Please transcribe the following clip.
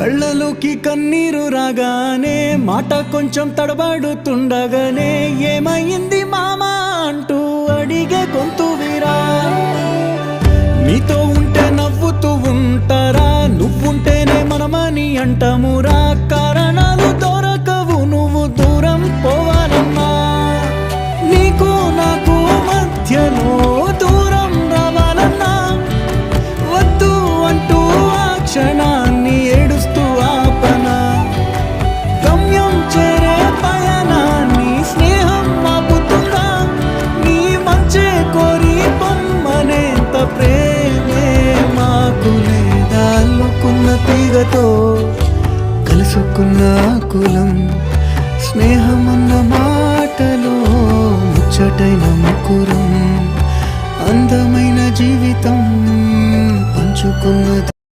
కళ్ళలోకి కన్నీరు రాగానే మాట కొంచెం తడబడుతుండగానే ఏమైంది మామా అంటూ అడిగే గొంతు వీరా. నీతో ఉంటే నవ్వుతూ ఉంటారా, నువ్వుంటేనే మనమని అంటామురా. కారణాలు దొరకవు నువ్వు దూరం పోవాలన్నా, నీకు నాకు మధ్యలో దూరం రావాలన్నా. వద్దు అంటూ ఆ క్షణాన్ని ఏడుస్తూ ఆపనా. గమ్యం చేరే పయనాన్ని స్నేహం ఆపుతుందా. నీ మంచే కోరి పొమ్మనేంత ప్రేమే మాకు లేదా. అల్లుకున్న తీగతో కలుసుకున్న కులం, స్నేహమన్న మాటలో ముచ్చటైన ముకురం. అందమైన జీవితం పంచుకున్న